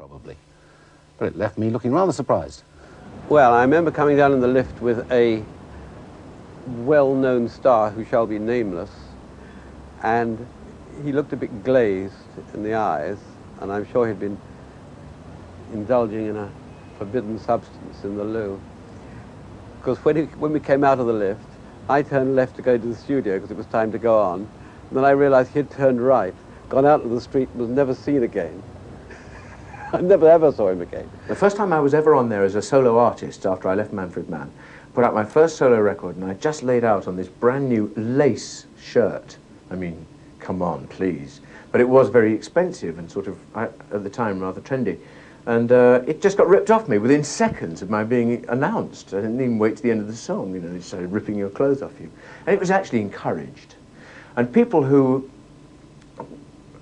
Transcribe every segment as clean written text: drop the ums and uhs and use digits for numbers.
probably. But it left me looking rather surprised. Well, I remember coming down in the lift with a well-known star who shall be nameless, and he looked a bit glazed in the eyes, and I'm sure he'd been indulging in a forbidden substance in the loo. Because when we came out of the lift, I turned left to go to the studio because it was time to go on, and then I realized he'd turned right, gone out to the street, and was never seen again. I never ever saw him again. The first time I was ever on there as a solo artist after I left Manfred Mann, put out my first solo record, and I just laid out on this brand new lace shirt. I mean, come on, please. But it was very expensive and sort of, at the time, rather trendy. And it just got ripped off me within seconds of my being announced. I didn't even wait to the end of the song, you know, they started ripping your clothes off you. And it was actually encouraged. And people who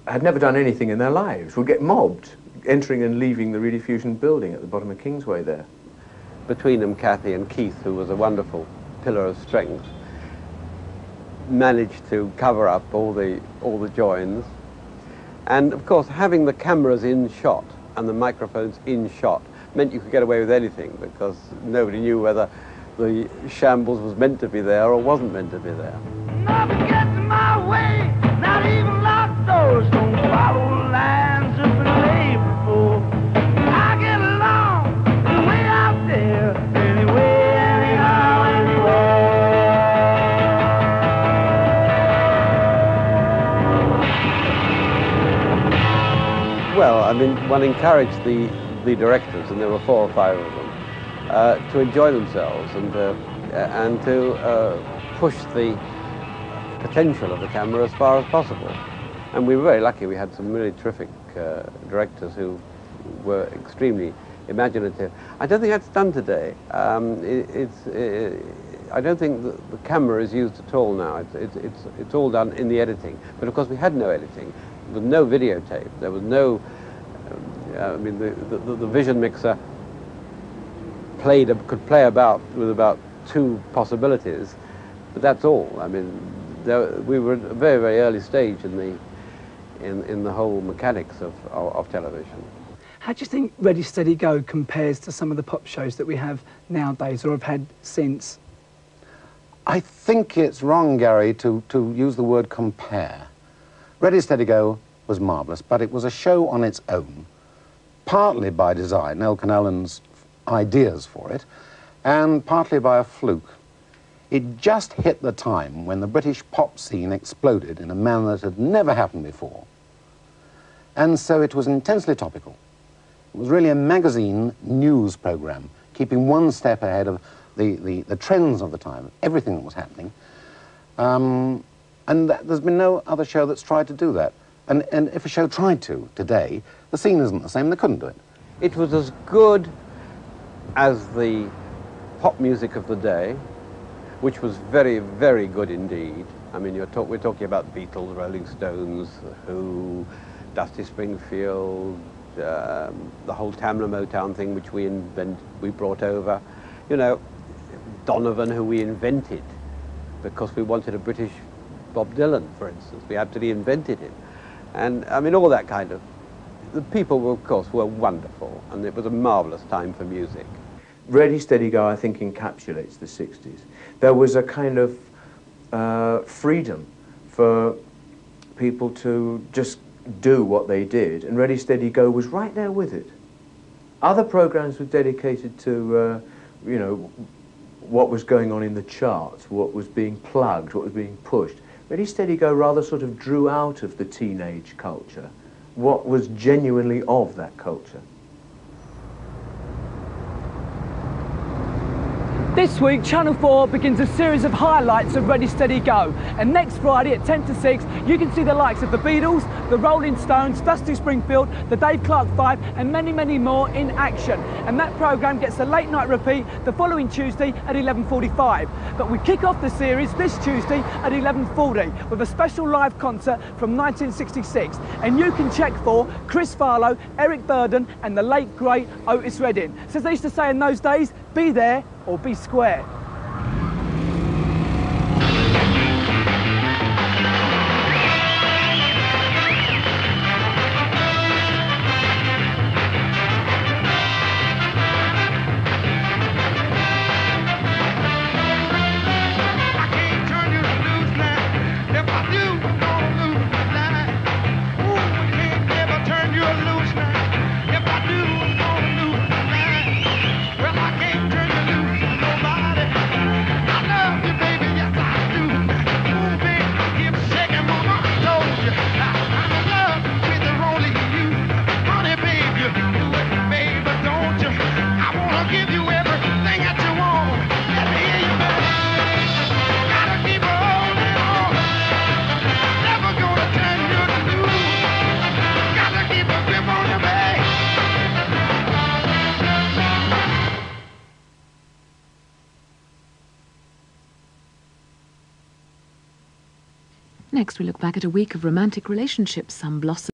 had never done anything in their lives would get mobbed, entering and leaving the Rediffusion building at the bottom of Kingsway there. Between them, Kathy and Keith, who was a wonderful pillar of strength, managed to cover up all the joins. And of course, having the cameras in shot and the microphones in shot meant you could get away with anything, because nobody knew whether the shambles was meant to be there or wasn't meant to be there. Nothing gets in my way, not even locked doors, don't follow lines of labor for. I get along way out there, anyway, anyhow, anywhere. Well, I mean, one encouraged the directors, and there were 4 or 5 of them, to enjoy themselves and to push the potential of the camera as far as possible. And we were very lucky. We had some really terrific directors who were extremely imaginative. I don't think that's done today. I don't think the camera is used at all now. It's all done in the editing. But of course we had no editing. There was no videotape. There was no, I mean, the Vision mixer could play about with about 2 possibilities, but that's all. I mean, we were at a very, very early stage in the whole mechanics of television. How do you think Ready Steady Go compares to some of the pop shows that we have nowadays or have had since? I think it's wrong, Gary, to use the word compare. Ready Steady Go was marvellous, but it was a show on its own, partly by design, Elkan Allen's ideas for it, and partly by a fluke. It just hit the time when the British pop scene exploded in a manner that had never happened before. And so it was intensely topical. It was really a magazine news programme, keeping one step ahead of the trends of the time, everything that was happening. And there's been no other show that's tried to do that. And if a show tried to today, the scene isn't the same, they couldn't do it. It was as good as the pop music of the day, which was very, very good indeed. I mean, we're talking about Beatles, Rolling Stones, Who, Dusty Springfield, the whole Tamla Motown thing, which we brought over. You know, Donovan, who we invented, because we wanted a British Bob Dylan, for instance. We absolutely invented him. And, I mean, all that kind of... The people, were, of course, were wonderful, and it was a marvellous time for music. Ready Steady Go, I think, encapsulates the 60s. There was a kind of freedom for people to just do what they did, and Ready Steady Go was right there with it. Other programs were dedicated to, you know, what was going on in the charts, what was being plugged, what was being pushed. Ready Steady Go rather sort of drew out of the teenage culture what was genuinely of that culture. This week, Channel 4 begins a series of highlights of Ready Steady Go, and next Friday at 10 to 6 you can see the likes of the Beatles, the Rolling Stones, Dusty Springfield, the Dave Clark 5 and many, many more in action. And that programme gets a late night repeat the following Tuesday at 11:45. But we kick off the series this Tuesday at 11:40 with a special live concert from 1966, and you can check for Chris Farlow, Eric Burdon and the late great Otis Redding. So as they used to say in those days, be there or be square. Next, we look back at a week of romantic relationships, some blossom.